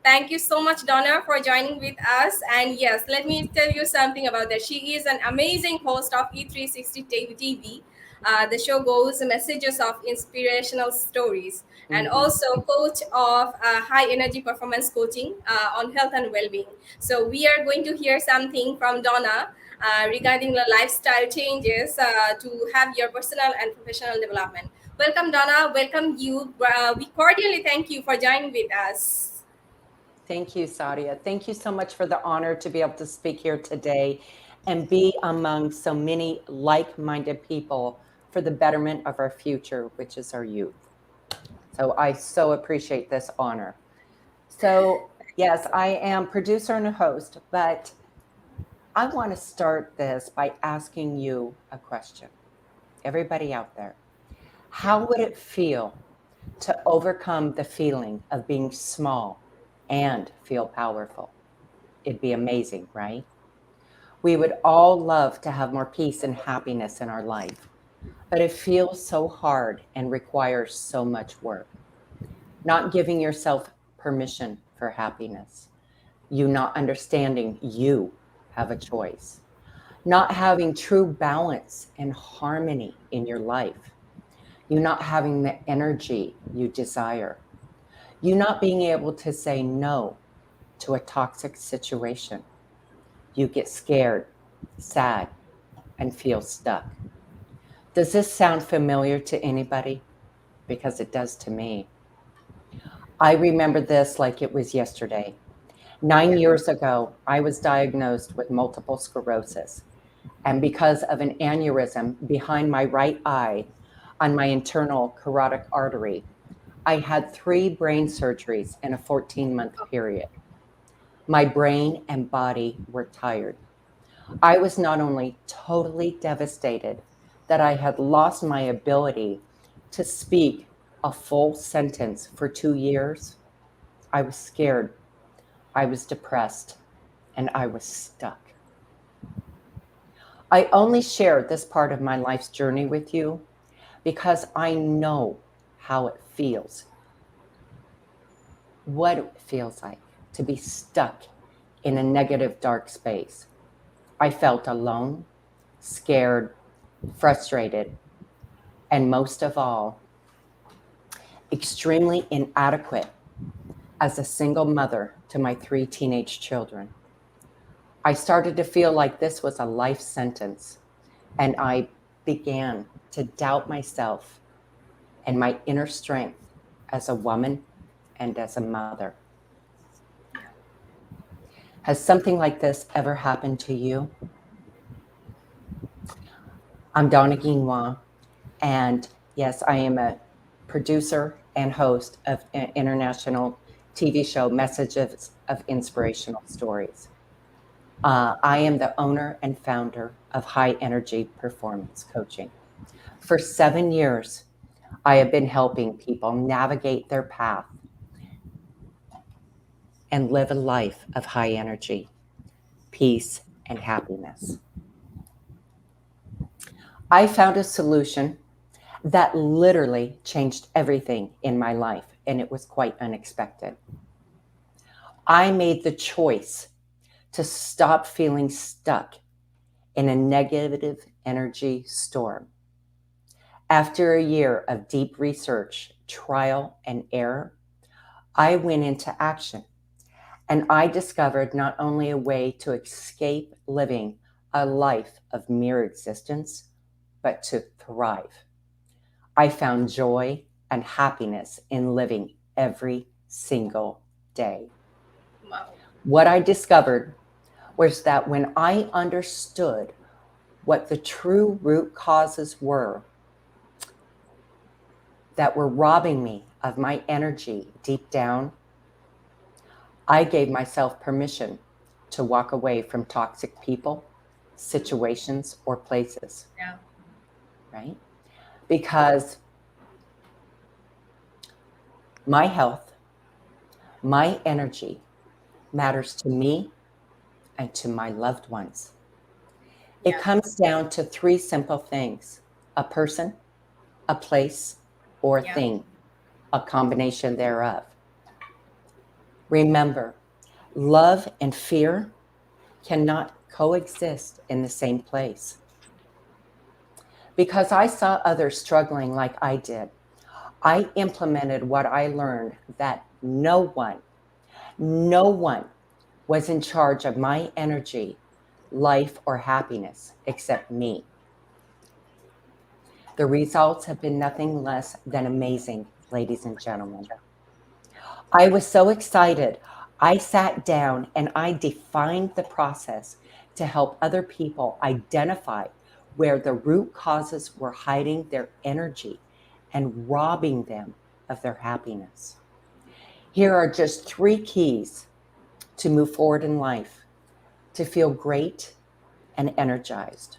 Thank you so much, Donna, for joining with us. And yes, let me tell you something about that. She is an amazing host of E360 TV. The show goes messages of inspirational stories, and also coach of high energy performance coaching on health and well-being. So we are going to hear something from Donna regarding the lifestyle changes to have your personal and professional development. Welcome, Donna. Welcome you. We cordially thank you for joining with us. Thank you, Sadia. Thank you so much for the honor to be able to speak here today and be among so many like-minded people for the betterment of our future, which is our youth. So I so appreciate this honor. So yes, I am producer and a host, but I want to start this by asking you a question. Everybody out there, how would it feel to overcome the feeling of being small and feel powerful? It'd be amazing, right? We would all love to have more peace and happiness in our life, but it feels so hard and requires so much work. Not giving yourself permission for happiness, you not understanding you have a choice, not having true balance and harmony in your life, you not having the energy you desire, you not being able to say no to a toxic situation. You get scared, sad, and feel stuck. Does this sound familiar to anybody? Because it does to me. I remember this like it was yesterday. 9 years ago, I was diagnosed with multiple sclerosis. And because of an aneurysm behind my right eye on my internal carotid artery, I had 3 brain surgeries in a 14-month period. My brain and body were tired. I was not only totally devastated that I had lost my ability to speak a full sentence for 2 years, I was scared, I was depressed, and I was stuck. I only share this part of my life's journey with you because I know how it feels, what it feels like to be stuck in a negative, dark space. I felt alone, scared, frustrated, and most of all, extremely inadequate as a single mother to my 3 teenage children. I started to feel like this was a life sentence, and I began to doubt myself and my inner strength as a woman and as a mother. Has something like this ever happened to you? I'm Donna Guinouard, and yes, I am a producer and host of an international TV show, Messages of Inspirational Stories. I am the owner and founder of High Energy Performance Coaching. For 7 years, I have been helping people navigate their path and live a life of high energy, peace, and happiness. I found a solution that literally changed everything in my life, and it was quite unexpected. I made the choice to stop feeling stuck in a negative energy storm. After a year of deep research, trial, and error, I went into action, and I discovered not only a way to escape living a life of mere existence, but to thrive. I found joy and happiness in living every single day. Wow. What I discovered was that when I understood what the true root causes were that were robbing me of my energy deep down, I gave myself permission to walk away from toxic people, situations, or places. Yeah. Right? Because my health, my energy matters to me and to my loved ones. It comes down to 3 simple things: a person, a place, or a thing, a combination thereof. Remember, love and fear cannot coexist in the same place. Because I saw others struggling like I did, I implemented what I learned, that no one was in charge of my energy, life, or happiness except me. The results have been nothing less than amazing, ladies and gentlemen. I was so excited. I sat down and I defined the process to help other people identify where the root causes were hiding their energy and robbing them of their happiness. Here are just 3 keys to move forward in life, to feel great and energized.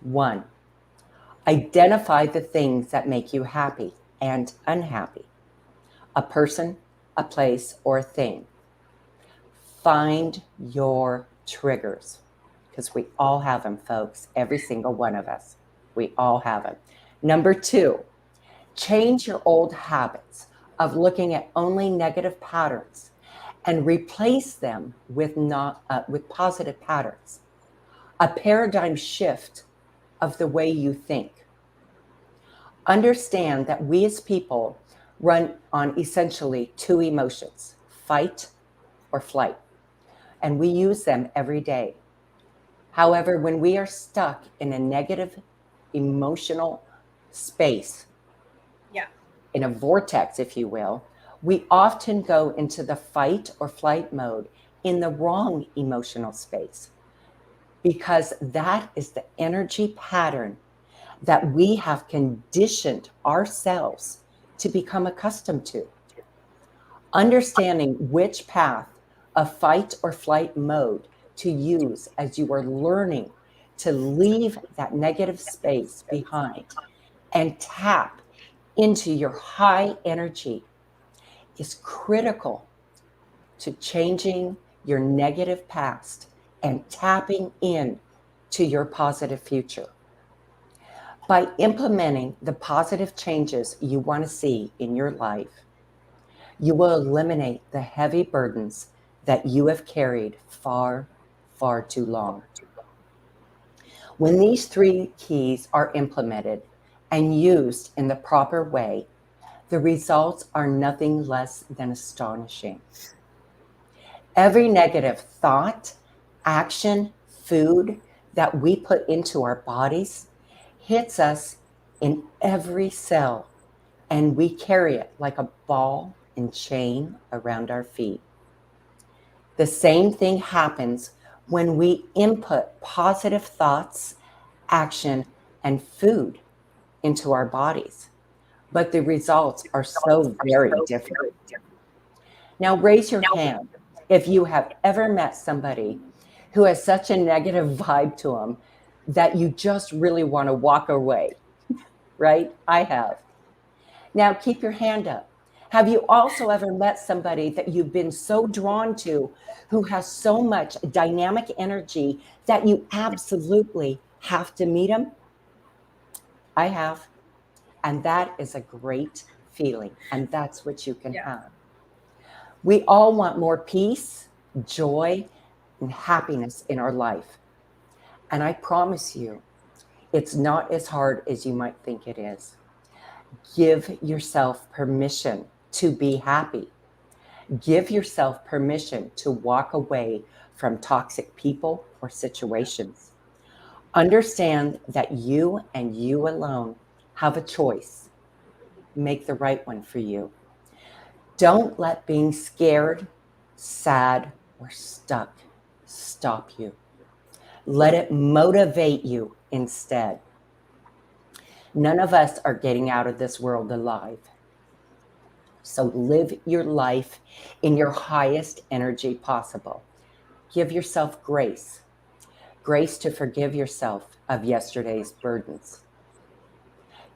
1, identify the things that make you happy and unhappy. A person, a place, or a thing. Find your triggers, because we all have them, folks. Every single one of us. We all have them. Number 2, change your old habits of looking at only negative patterns and replace them with positive patterns. A paradigm shift of the way you think. Understand that we as people run on essentially 2 emotions, fight or flight, and we use them every day. However, when we are stuck in a negative emotional space, in a vortex, if you will, we often go into the fight or flight mode in the wrong emotional space, because that is the energy pattern that we have conditioned ourselves to become accustomed to. Understanding which path of fight or flight mode to use as you are learning to leave that negative space behind and tap into your high energy is critical to changing your negative past and tapping in to your positive future. By implementing the positive changes you want to see in your life, you will eliminate the heavy burdens that you have carried far, far too long. When these 3 keys are implemented and used in the proper way, the results are nothing less than astonishing. Every negative thought, action, food that we put into our bodies hits us in every cell, and we carry it like a ball and chain around our feet. The same thing happens when we input positive thoughts, action, and food into our bodies, but the results are so very different. Now, raise your hand if you have ever met somebody who has such a negative vibe to them that you just really want to walk away, right? I have. Now, keep your hand up. Have you also ever met somebody that you've been so drawn to who has so much dynamic energy that you absolutely have to meet them? I have. And that is a great feeling. And that's what you can have. We all want more peace, joy, and happiness in our life. And I promise you, it's not as hard as you might think it is. Give yourself permission to be happy. Give yourself permission to walk away from toxic people or situations. Understand that you and you alone have a choice. Make the right one for you. Don't let being scared, sad, or stuck stop you. Let it motivate you instead. None of us are getting out of this world alive. So live your life in your highest energy possible. Give yourself grace. Grace to forgive yourself of yesterday's burdens.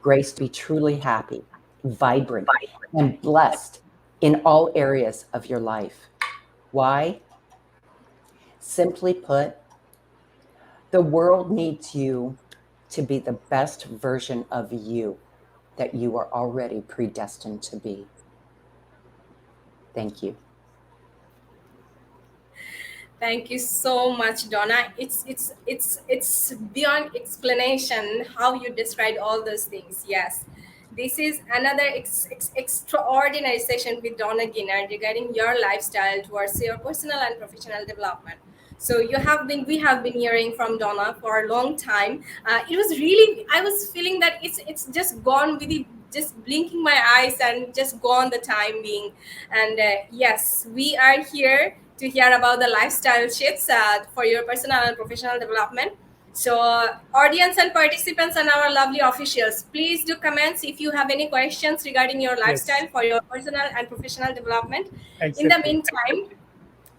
Grace to be truly happy, vibrant, and blessed in all areas of your life. Why? Simply put, the world needs you to be the best version of you that you are already predestined to be. Thank you. Thank you so much, Donna. It's beyond explanation how you described all those things. Yes, this is another extraordinary session with Donna Guinouard regarding your lifestyle towards your personal and professional development. So we have been hearing from Donna for a long time. It was really, I was feeling that it's just gone with the just blinking my eyes and just gone the time being. And yes, we are here to hear about the lifestyle shifts for your personal and professional development. So, audience and participants and our lovely officials, please do comments if you have any questions regarding your lifestyle Yes, for your personal and professional development. In the exactly. meantime,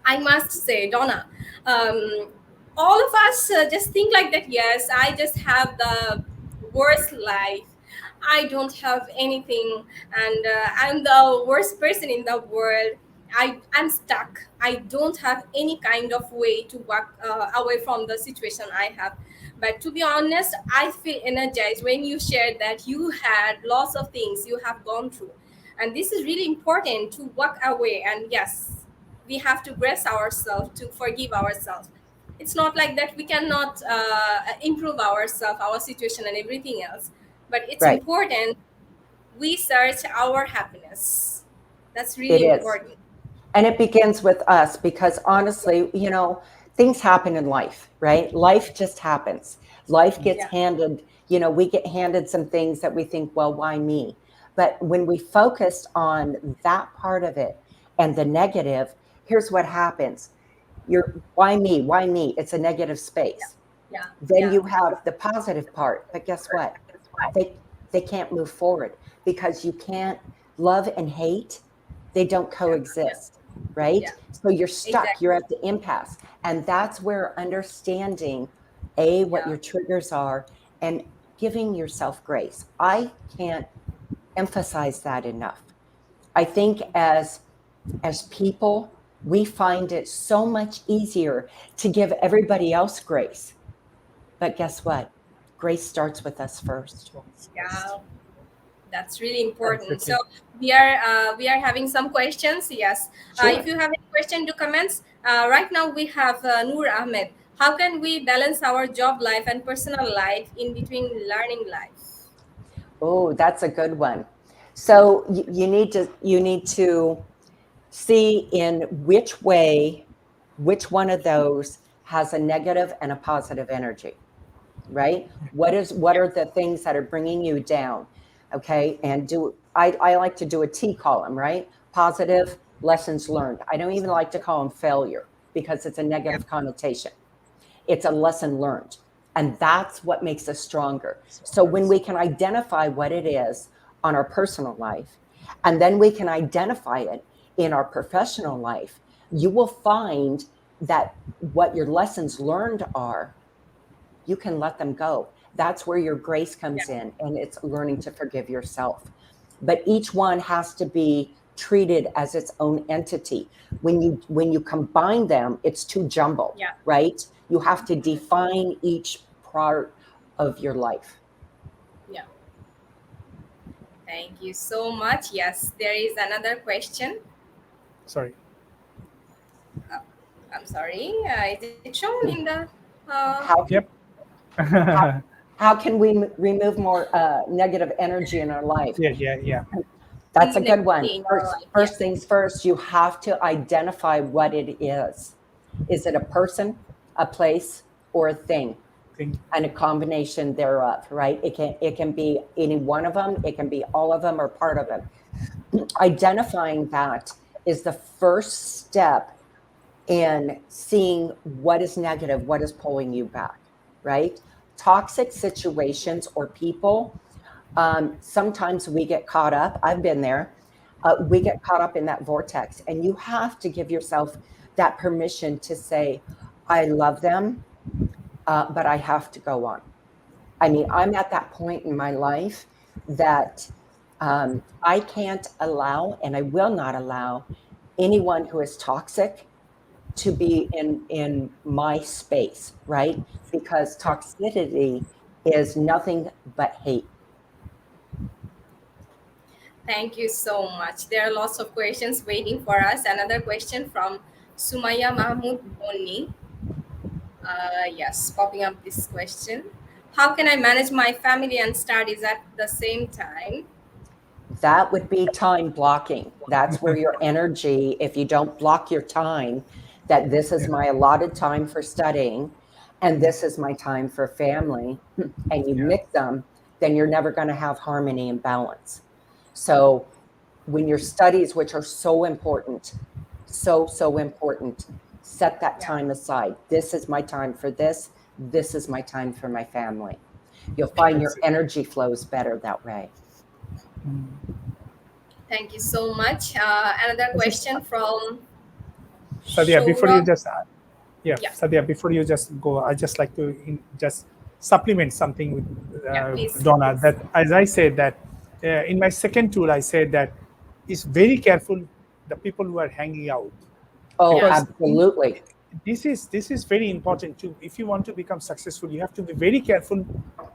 I must say, Donna, all of us just think like that. Yes, I just have the worst life. I don't have anything, and I'm the worst person in the world. I'm stuck. I don't have any kind of way to walk away from the situation I have. But to be honest, I feel energized when you shared that you had lots of things you have gone through. And this is really important to walk away. And yes, we have to brace ourselves to forgive ourselves. It's not like that we cannot improve ourselves, our situation, and everything else. But it's Right. important we search our happiness. That's It really is. important. And it begins with us because honestly, things happen in life, right? Life just happens. Life gets Yeah. handed, we get handed some things that we think, well, why me? But when we focus on that part of it and the negative, here's what happens. Why me? Why me? It's a negative space. Yeah. Then Yeah. you have the positive part. But guess what? They can't move forward because you can't love and hate, they don't Yeah. coexist, right? Yeah. So you're stuck, Exactly. you're at the impasse. And that's where understanding what Yeah. your triggers are and giving yourself grace. I can't emphasize that enough. I think as people, we find it so much easier to give everybody else grace. But guess what? Grace starts with us first. Yeah. That's really important. So Exactly. we are having some questions. Yes, if Sure. you have any question to comments, right now we have Noor Ahmed. How can we balance our job life and personal life in between learning life? Oh, that's a good one. So you need to see in which way, which one of those has a negative and a positive energy, right? What Yeah. are the things that are bringing you down? Okay, and I like to do a T column, right? Positive lessons learned. I don't even like to call them failure because it's a Yeah. negative connotation. It's a lesson learned. And that's what makes us stronger. So when we can identify what it is on our personal life, and then we can identify it in our professional life, you will find that what your lessons learned are, you can let them go. That's where your grace Yeah. comes in, and it's learning to forgive yourself. But each one has to be treated as its own entity. When you combine them, it's too jumbled, Yeah. right? You have to define each part of your life. Yeah. Thank you so much. Yes, there is another question. Sorry. Uh, I'm sorry. Is it shown in the? How Yep. how, how can we remove more negative energy in our life? Yeah, yeah, yeah. That's a good one. Negativity in our First, life? Yeah. first things first, you have to identify what it is. Is it a person, a place, or a thing? Thing. And a combination thereof, right? It can be any one of them, it can be all of them or part of them. Identifying that is the first step in seeing what is negative, what is pulling you back, right? Toxic situations or people, sometimes we get caught up. I've been there. We get caught up in that vortex, and you have to give yourself that permission to say, I love them, but I have to go on. I mean, I'm at that point in my life that I can't allow, and I will not allow anyone who is toxic to be in my space, right? Because Yep. toxicity is nothing but hate. Thank you so much. There are lots of questions waiting for us. Another question from Sumaya Mahmood Bonni. Yes, popping up this question. How can I manage my family and studies at the same time? That would be time blocking. That's where your energy, if you don't block your time, that this is my allotted time for studying and this is my time for family, and you mix them, then you're never going to have harmony and balance. So when your studies, which are so important, so important, set that time aside. This is my time for this. This is my time for my family. You'll find your energy flows better that way. Thank you so much. Another question from Sadia, before you Shourab. just Yeah. Sadia, before you just go, I just like to just supplement something with Please. Donna. That, as I said, that in my second tool, I said that it's very careful the people who are hanging out. Oh, Because absolutely. This is very important too. If you want to become successful, you have to be very careful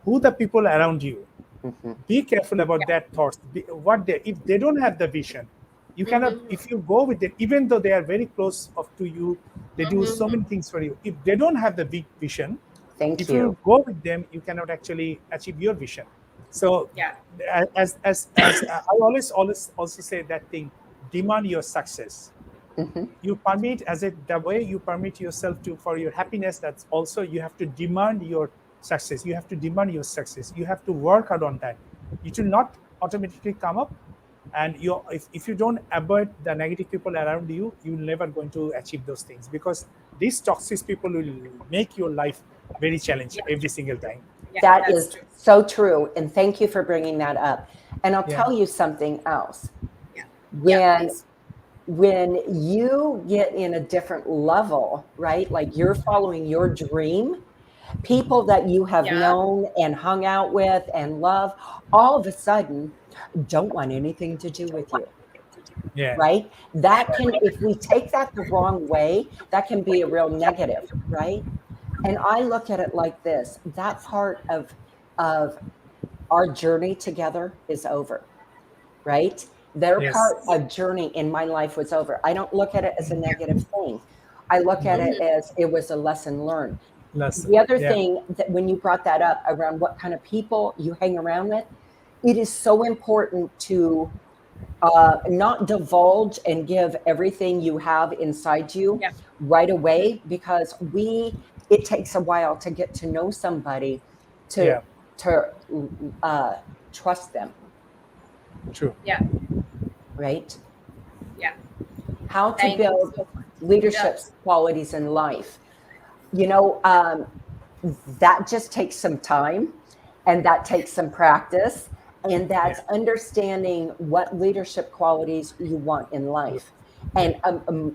who the people around you. Mm-hmm. Be careful about that thoughts. If they don't have the vision, you cannot. If you go with them, even though they are very close to you, they do so many things for you. If they don't have the big vision, Thank if you. you go with them, you cannot actually achieve your vision. So, as I always also say that thing: demand your success. Mm-hmm. You permit the way you permit yourself for your happiness. That's also you have to demand your success. You have to demand your success. You have to work hard on that. It will not automatically come up. And if you don't avoid the negative people around you, you're never going to achieve those things, because these toxic people will make your life very challenging every single time. That is true. So true. And thank you for bringing that up. And I'll tell you something else. When you get in a different level, right? Like you're following your dream, people that you have known and hung out with and love, all of a sudden don't want anything to do with you. Right? That can, if we take that the wrong way, that can be a real negative, right? And I look at it like this: that part of our journey together is over, right? Their part of journey in my life was over. I don't look at it as a negative thing. I look at it as it was a lesson learned. The other thing that when you brought that up around what kind of people you hang around with, it is so important to not divulge and give everything you have inside you right away, because it takes a while to get to know somebody to trust them. True. Right? How to Thank build leadership qualities in life. You know, that just takes some time, and that takes some practice, and that's understanding what leadership qualities you want in life, and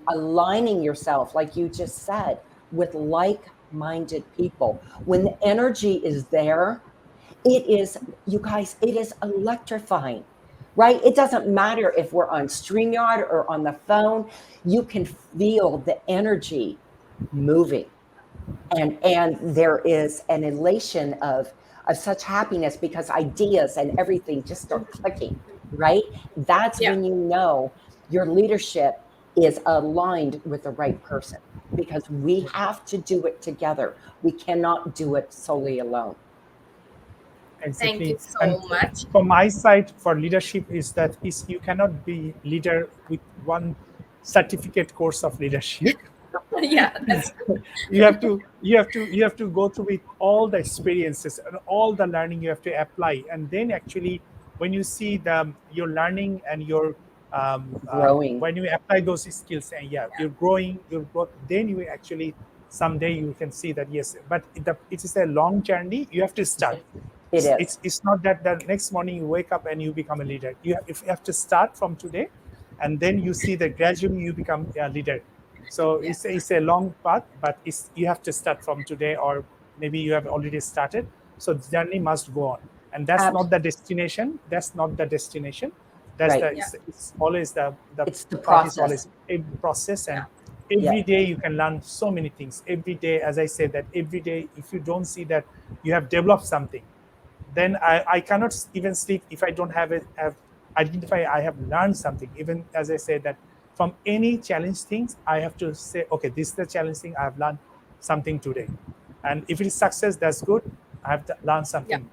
aligning yourself, like you just said, with like-minded people. When the energy is there, it is, you guys, it is electrifying. Right? It doesn't matter if we're on StreamYard or on the phone, you can feel the energy moving. And there is an elation of such happiness, because ideas and everything just start clicking, right? That's when you know your leadership is aligned with the right person, because we have to do it together. We cannot do it solely alone. Exactly. Thank you so much. From my side, for leadership is you cannot be leader with one certificate course of leadership. You have to go through with all the experiences and all the learning you have to apply, and then actually when you see your learning and your growing, when you apply those skills, and you're growing, then you actually someday you can see that but it is a long journey. You have to start. It's not that the next morning you wake up and you become a leader. You have to start from today, and then you see that gradually you become a leader. So it's a long path, but you have to start from today, or maybe you have already started. So the journey must go on, and that's not the destination. That's not the destination. That's it's always the process. Is always a process, and every day you can learn so many things. Every day, as I said, that every day, if you don't see that you have developed something, then I cannot even sleep if I don't have identify I have learned something. Even as I said that from any challenge things, I have to say, okay, this is the challenge thing. I have learned something today. And if it is success, that's good. I have learned something.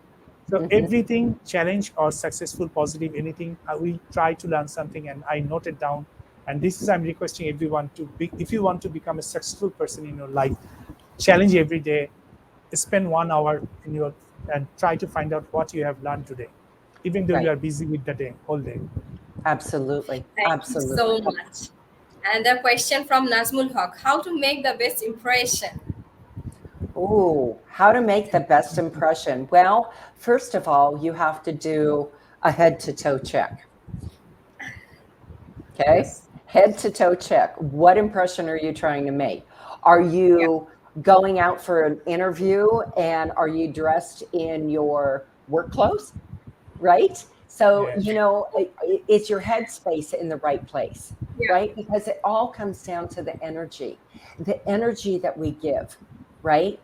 So everything, challenge or successful, positive, anything, we try to learn something, and I note it down. And this is, I'm requesting everyone to be, if you want to become a successful person in your life, challenge every day, spend 1 hour in your, and try to find out what you have learned today, even though you are busy with the day, whole day. Absolutely. Thank you so much. And the question from Nazmul Haq, how to make the best impression? Oh, how to make the best impression? Well, first of all, you have to do a head to toe check. Okay? Yes. Head to toe check. What impression are you trying to make? Are you going out for an interview and are you dressed in your work clothes? Right? So, you know, it's your headspace in the right place, right? Because it all comes down to the energy that we give, right?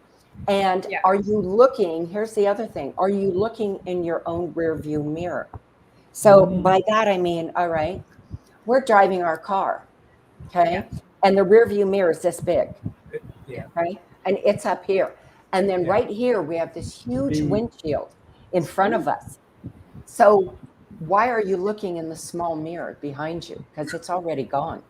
And are you looking, here's the other thing, are you looking in your own rear view mirror? So by that, I mean, all right, we're driving our car, okay? And the rear view mirror is this big, right? And it's up here. And then right here, we have this huge windshield in front of us. So why are you looking in the small mirror behind you? Because it's already gone.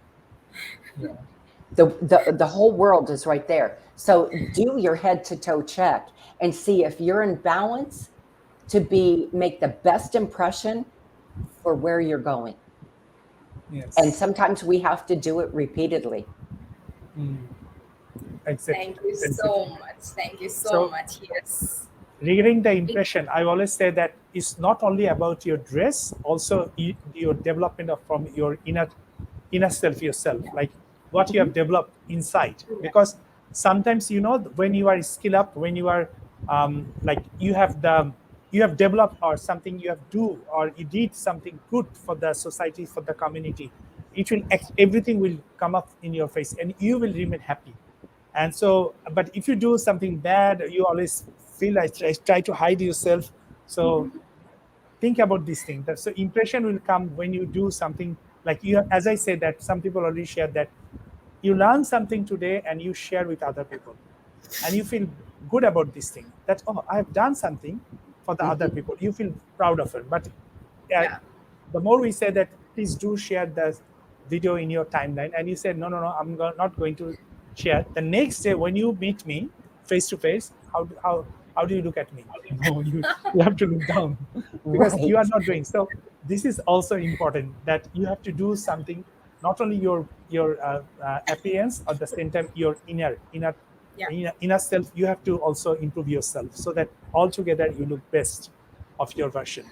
The whole world is right there. So do your head to toe check and see if you're in balance to make the best impression for where you're going. And sometimes we have to do it repeatedly. Exactly. Thank you so much. Thank you so much. Yes. Regarding the impression, I always say that it's not only about your dress, also your development from your inner self yourself, like what you have developed inside. Because sometimes, you know, when you are skill up, when you are like you have developed or something you have do, or you did something good for the society, for the community, everything will come up in your face and you will remain happy. And so, but if you do something bad, you always feel like try to hide yourself. So think about this thing. So impression will come when you do something, like you, as I said, that some people already shared that you learn something today and you share with other people, and you feel good about this thing, that, oh, I have done something for the other people. You feel proud of it. But the more we say that, please do share the video in your timeline, and you said, no, I'm not going to share. The next day when you meet me face to face, how do you look at me? No, you have to look down because you are not doing. So this is also important, that you have to do something, not only your appearance, at the same time your inner self. You have to also improve yourself so that altogether you look best of your version.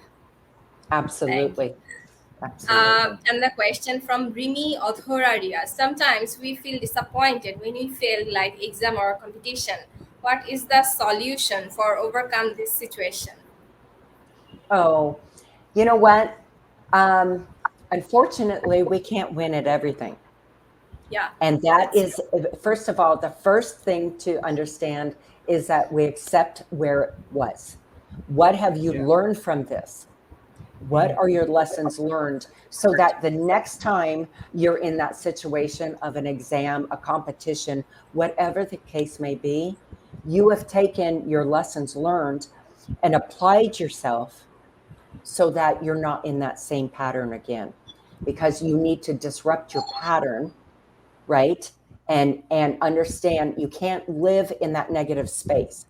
Absolutely. And the question from Rimi Odhoraria. Sometimes we feel disappointed when we fail like exam or competition. What is the solution for overcome this situation? Oh, you know what? Unfortunately, we can't win at everything. And that is, first of all, the first thing to understand is that we accept where it was. What have you learned from this? What are your lessons learned, so that the next time you're in that situation of an exam, a competition, whatever the case may be, you have taken your lessons learned and applied yourself so that you're not in that same pattern again, because you need to disrupt your pattern, right? And understand you can't live in that negative space.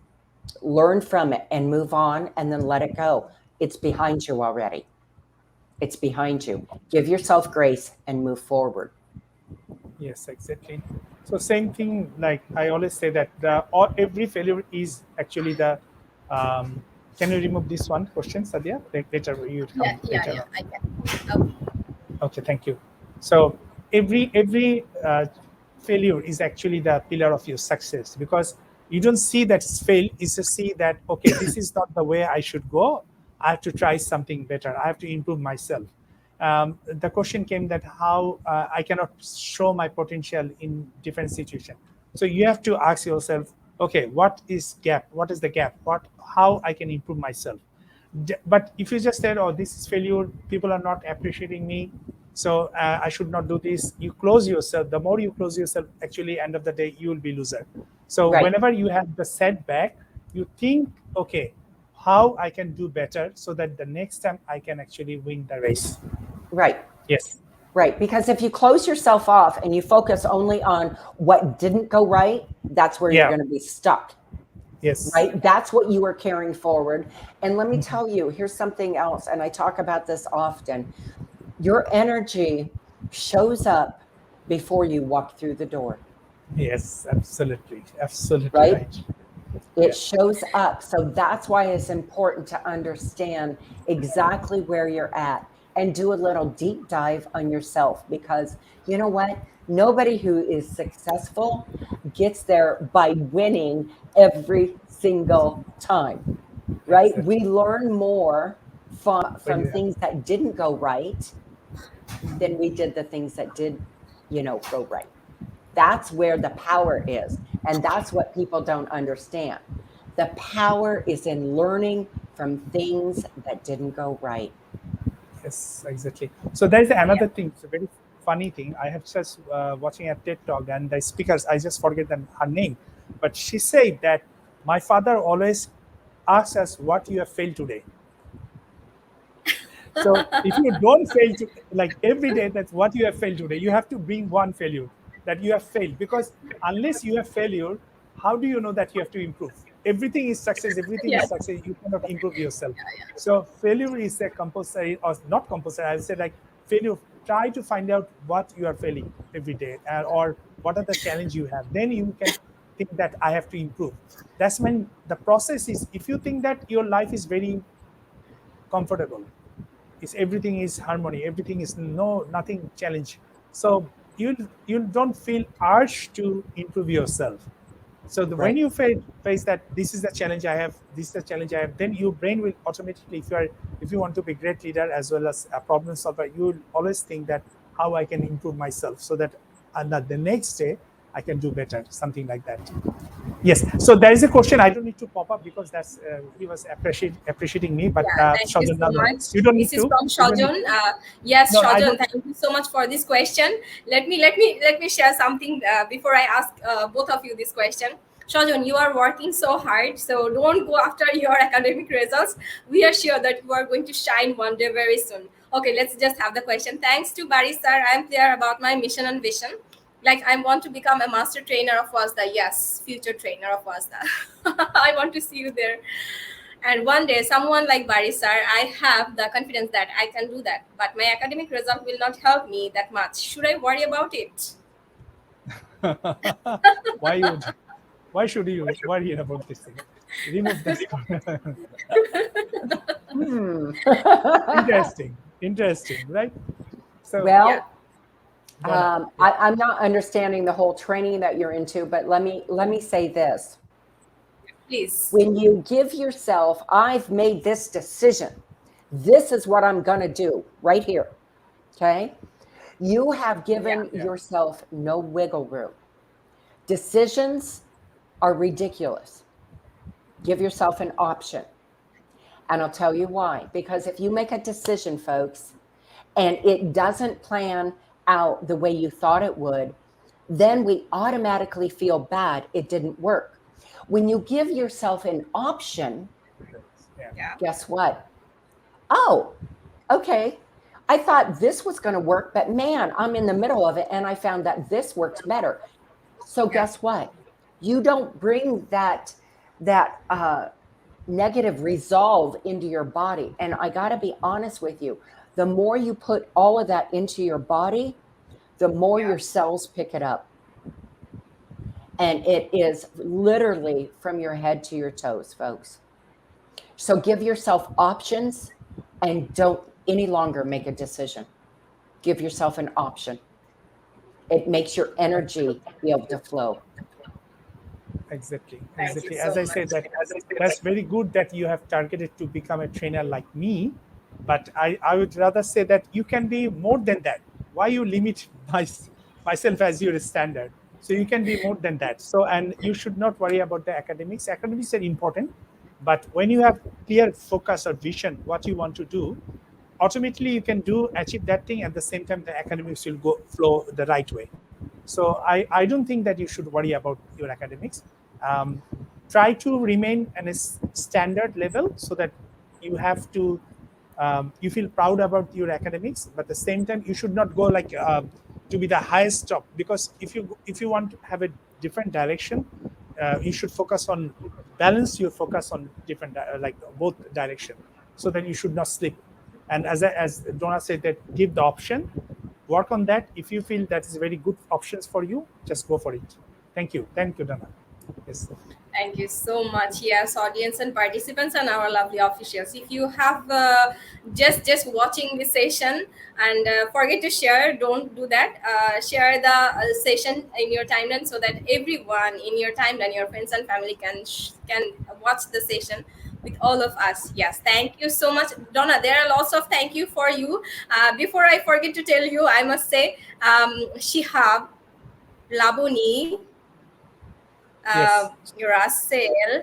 Learn from it and move on, and then let it go. It's behind you already. It's behind you. Give yourself grace and move forward. Yes, exactly. So same thing, like I always say that every failure is actually the can you remove this one question, Sadia? Later you come later. I can. Okay, thank you. So every failure is actually the pillar of your success, because you don't see that it's failed, it's to see that, okay, this is not the way I should go. I have to try something better. I have to improve myself. The question came that how I cannot show my potential in different situations. So you have to ask yourself, okay, what is gap? What is the gap? How I can improve myself? But if you just said, oh, this is failure, people are not appreciating me, So I should not do this. You close yourself. The more you close yourself, actually, end of the day, you will be loser. So whenever you have the setback, you think, okay, how I can do better so that the next time I can actually win the race. Right. Yes. Right. Because if you close yourself off and you focus only on what didn't go right, that's where you're going to be stuck. Yes. Right. That's what you are carrying forward. And let me tell you, here's something else. And I talk about this often. Your energy shows up before you walk through the door. Yes, absolutely. Absolutely right. It shows up. So that's why it's important to understand exactly where you're at and do a little deep dive on yourself, because you know what? Nobody who is successful gets there by winning every single time, right? Exactly. We learn more from things that didn't go right than we did the things that did, go right. That's where the power is. And that's what people don't understand. The power is in learning from things that didn't go right. Yes, exactly. So there's another thing. It's a very funny thing. I have just watching a TED talk, and the speakers, I just forget her name, but she said that my father always asks us what you have failed today. So if you don't fail like every day, that's what you have failed today. You have to bring one failure that you have failed, because unless you have failure, how do you know that you have to improve? Everything is success. Everything is success. You cannot improve yourself. So failure is a compulsory, or not compulsory. I would say like failure. Try to find out what you are failing every day, or what are the challenge you have. Then you can think that I have to improve. That's when the process is. If you think that your life is very comfortable, everything is harmony, everything is nothing challenge, so you don't feel urge to improve yourself. So when you face that this is the challenge I have, then your brain will automatically, if you want to be a great leader as well as a problem solver, you will always think that how I can improve myself so that the next day I can do better, something like that. Yes. So there is a question. I don't need to pop up because that's he was appreciating me. But thank you so much. You don't need this is to. from Shajan. Yes, no, Shajan. Thank you so much for this question. Let me share something before I ask both of you this question. Shajan, you are working so hard, so don't go after your academic results. We are sure that you are going to shine one day very soon. Okay, let's just have the question. Thanks to Barry sir, I'm clear about my mission and vision. Like, I want to become a master trainer of WSDA. Yes, future trainer of WSDA. I want to see you there. And one day, someone like Barry sir, I have the confidence that I can do that. But my academic result will not help me that much. Should I worry about it? Why should you worry about this thing? Remove this. Interesting, right? So, well, I'm not understanding the whole training that you're into, but let me say this. Please. When you give yourself, I've made this decision. This is what I'm going to do right here. Okay. You have given yourself no wiggle room. Decisions are ridiculous. Give yourself an option. And I'll tell you why. Because if you make a decision, folks, and it doesn't plan out the way you thought it would, then we automatically feel bad it didn't work. When you give yourself an option, guess what? Oh, okay. I thought this was going to work, but man, I'm in the middle of it and I found that this works better. So guess what? You don't bring that negative resolve into your body. And I got to be honest with you. The more you put all of that into your body, the more your cells pick it up. And it is literally from your head to your toes, folks. So give yourself options and don't any longer make a decision. Give yourself an option. It makes your energy be able to flow. Exactly. As I said, that's very good that you have targeted to become a trainer like me. But I would rather say that you can be more than that. Why you limit myself as your standard? So you can be more than that. So, and you should not worry about the academics. Academics are important, but when you have clear focus or vision, what you want to do, automatically you can achieve that thing. At the same time, the academics will flow the right way. So I don't think that you should worry about your academics. Try to remain at a standard level so that you have to you feel proud about your academics, but at the same time you should not go like to be the highest top, because if you want to have a different direction, you should focus on balance your focus on different like both direction, so that you should not slip. And as Donna said, that give the option, work on that. If you feel that is very good options for you, just go for it. Thank you, Donna. Yes. Thank you so much. Yes, audience and participants and our lovely officials. If you have just watching this session and forget to share, don't do that. Share the session in your timeline so that everyone in your timeline, your friends and family can watch the session with all of us. Yes, thank you so much, Donna. There are lots of thank you for you. Before I forget to tell you, I must say, Shihab, Labuni, Yes. Russell,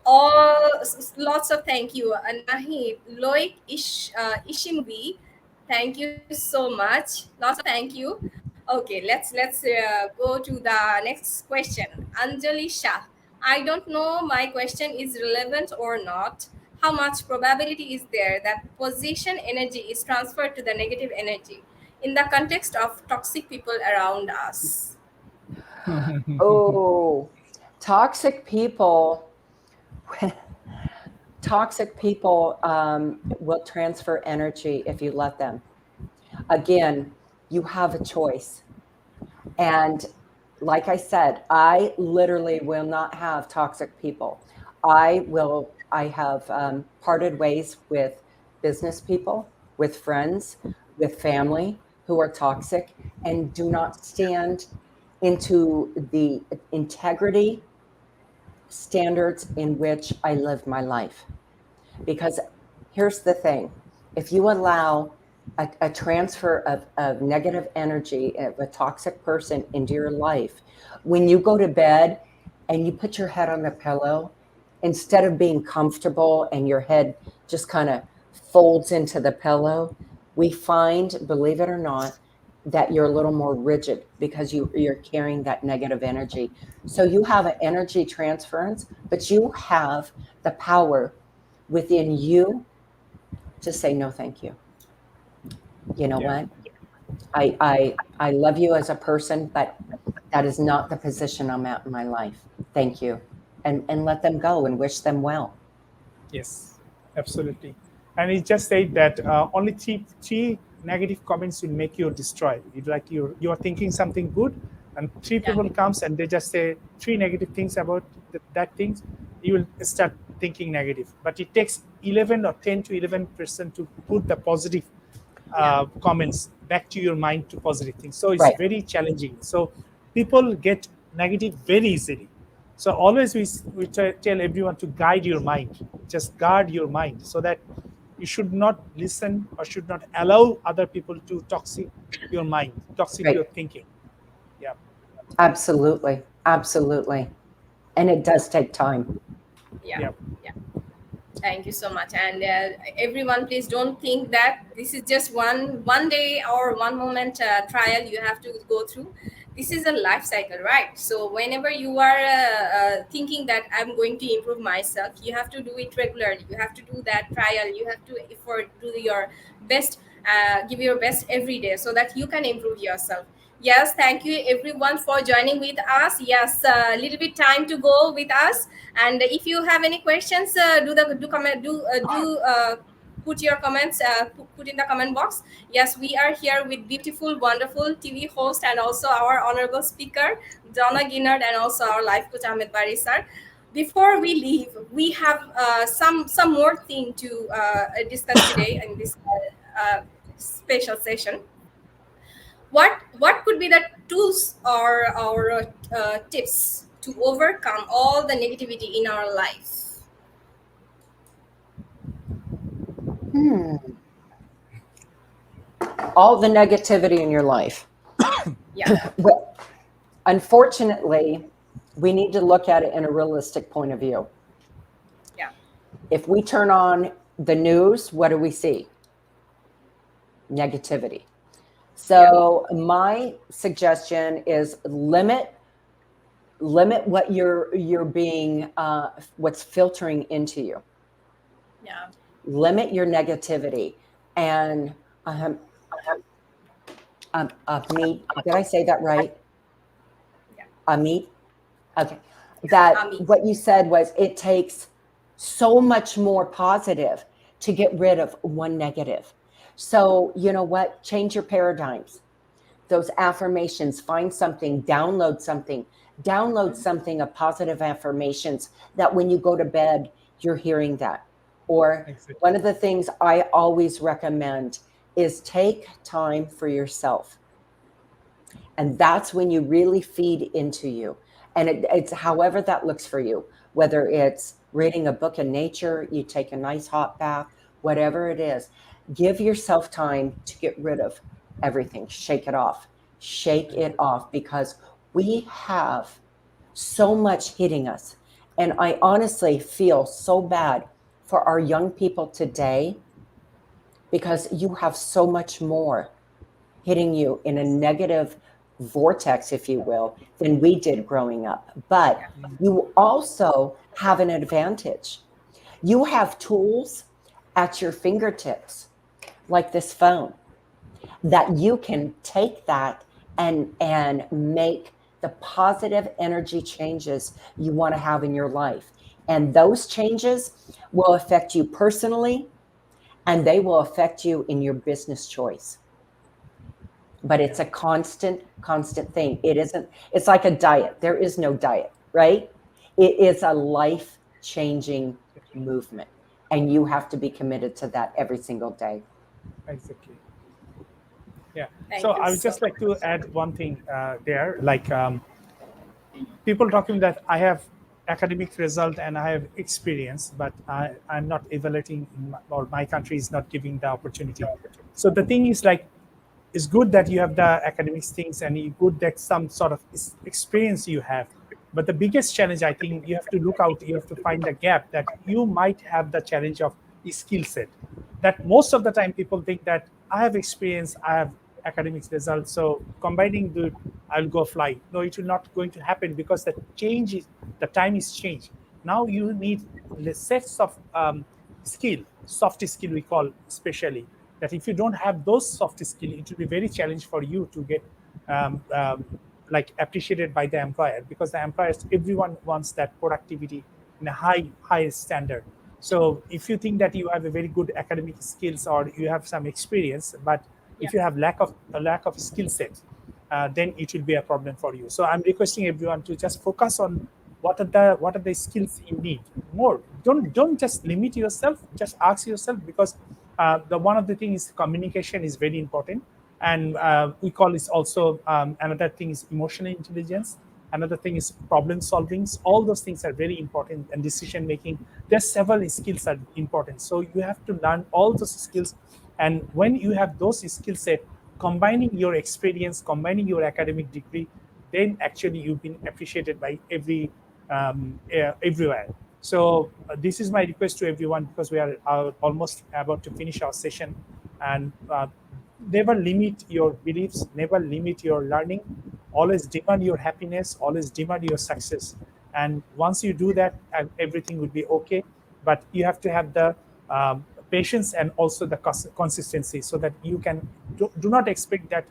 all lots of thank you. Nahi, Loic, Ishimbi, thank you so much. Lots of thank you. Okay, let's go to the next question. Anjali Shah, I don't know my question is relevant or not. How much probability is there that position energy is transferred to the negative energy in the context of toxic people around us? Oh, toxic people will transfer energy if you let them. Again, you have a choice. And like I said, I literally will not have toxic people. I have parted ways with business people, with friends, with family who are toxic and do not stand into the integrity standards in which I live my life. Because here's the thing, if you allow a transfer of negative energy of a toxic person into your life, when you go to bed and you put your head on the pillow, instead of being comfortable and your head just kind of folds into the pillow, we find, believe it or not, that you're a little more rigid because you're carrying that negative energy. So you have an energy transference, but you have the power within you to say no, thank you. You know what? I love you as a person, but that is not the position I'm at in my life. Thank you. And let them go and wish them well. Yes, absolutely. And it just said that only three negative comments will make you destroy. It's like you are thinking something good, and three people comes and they just say three negative things about that things, you will start thinking negative. But it takes 11 or 10 to 11% to put the positive comments back to your mind to positive things. So it's very challenging. So people get negative very easily. So always we tell everyone to guide your mind. Just guard your mind so that you should not listen or should not allow other people to toxic your mind, toxic your thinking. Yeah. Absolutely. Absolutely. And it does take time. Yeah. Thank you so much. And everyone, please don't think that this is just one day or one moment trial you have to go through. This is a life cycle, right? So whenever you are thinking that I'm going to improve myself, you have to do it regularly. You have to do that trial. You have to do your best, give your best every day so that you can improve yourself. Yes, thank you everyone for joining with us. Yes, a little bit time to go with us. And if you have any questions, put your comments, put in the comment box. Yes, we are here with beautiful, wonderful TV host and also our honorable speaker, Donna Guinouard, and also our life coach, Ahmed Bari sir. Before we leave, we have some more thing to discuss today in this special session. What could be the tools or tips to overcome all the negativity in our life? All the negativity in your life. Yeah. Well, unfortunately, we need to look at it in a realistic point of view. Yeah. If we turn on the news, what do we see? negativity. So my suggestion is limit what you're being, what's filtering into you. Yeah. Limit your negativity. And Amit, did I say that right? Yeah. Amit? Okay. That Amit. what you said was it takes so much more positive to get rid of one negative. So you know what? Change your paradigms. Those affirmations, find something, download something of positive affirmations that when you go to bed, you're hearing that. Or Exactly. one of the things I always recommend is take time for yourself. And that's when you really feed into you. And it's however that looks for you, whether it's reading a book in nature, you take a nice hot bath, whatever it is, give yourself time to get rid of everything, shake it off, because we have so much hitting us. And I honestly feel so bad for our young people today because you have so much more hitting you in a negative vortex, if you will, than we did growing up. But you also have an advantage. You have tools at your fingertips, like this phone, that you can take that and make the positive energy changes you want to have in your life. And those changes will affect you personally, and they will affect you in your business choice. But it's a constant thing. It's like a diet. There is no diet, right? It is a life-changing movement. And you have to be committed to that every single day. Exactly. Yeah. Thank So you I would so just like to add one thing there. Like people talking that I have academic result and I have experience, but I'm not evaluating, or my country is not giving the opportunity. So the thing is like, it's good that you have the academics things and it's good that some sort of experience you have. But the biggest challenge, I think, you have to look out, you have to find the gap that you might have the challenge of skill set. That most of the time people think that I have experience, I have academics results, so combining the, I'll go fly. No, it will not going to happen because the time is changed. Now you need the sets of skill, soft skill we call especially, that if you don't have those soft skills, it will be very challenging for you to get like appreciated by the employer, because the employers, everyone wants that productivity in a high standard. So if you think that you have a very good academic skills or you have some experience, but if you have a lack of skill set, then it will be a problem for you. So I'm requesting everyone to just focus on what are the skills you need more. Don't just limit yourself, just ask yourself, because the one of the things is communication is very important. And we call this also another thing is emotional intelligence, another thing is problem solving. All those things are very important, and decision making. There's several skills are important, so you have to learn all those skills. And when you have those skill set, combining your experience, combining your academic degree, then actually you've been appreciated by everywhere. So this is my request to everyone, because we are almost about to finish our session. And never limit your beliefs, never limit your learning. Always demand your happiness, always demand your success. And once you do that, everything will be okay. But you have to have the patience and also the consistency, so that you can do not expect that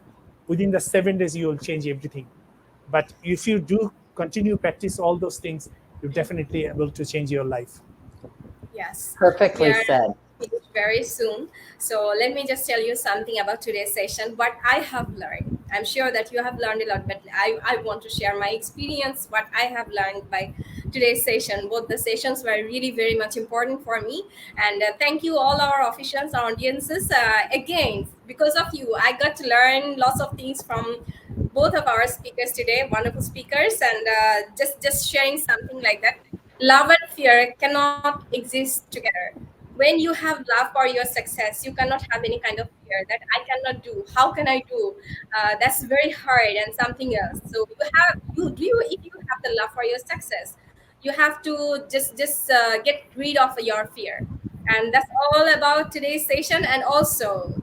within the 7 days you will change everything. But if you do continue practice all those things, you're definitely able to change your life. Yes. Perfectly We are said. finished very soon. So let me just tell you something about today's session, what I have learned. I'm sure that you have learned a lot, but I want to share my experience, what I have learned by today's session. Both the sessions were really very much important for me. And thank you all our officials, our audiences. Again, because of you, I got to learn lots of things from both of our speakers today, wonderful speakers, and just sharing something like that. Love and fear cannot exist together. When you have love for your success, you cannot have any kind of fear that I cannot do. How can I do? That's very hard and something else. So you if you have the love for your success, you have to just get rid of your fear. And that's all about today's session. And also,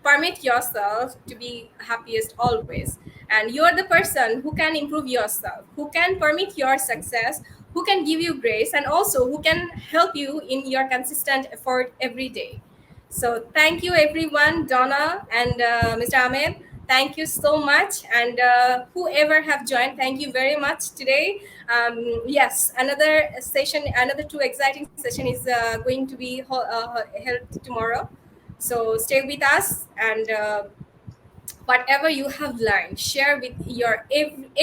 permit yourself to be happiest always. And you are the person who can improve yourself, who can permit your success, who can give you grace, and also who can help you in your consistent effort every day. So thank you everyone, Donna and Mr. Ahmed. Thank you so much, and whoever have joined, thank you very much today. Yes, another session, another 2 exciting session is going to be held tomorrow. So stay with us, and whatever you have learned, share with your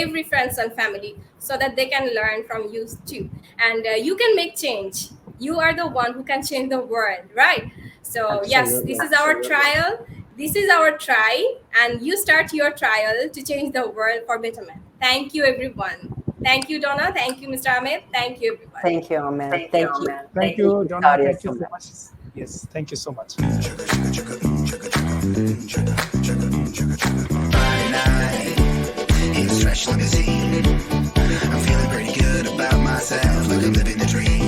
every friends and family so that they can learn from you too. And you can make change. You are the one who can change the world, right? So yes, this is our trial. This is our try, and you start your trial to change the world for betterment. Thank you, everyone. Thank you, Donna. Thank you, Mr. Ahmed. Thank you, everyone. Thank you, Ahmed. Thank you. Thank you, Donna. Thank you so much. Yes, thank you so much. Friday night in a stretch limousine. I'm feeling pretty good about myself, like I'm living the dream.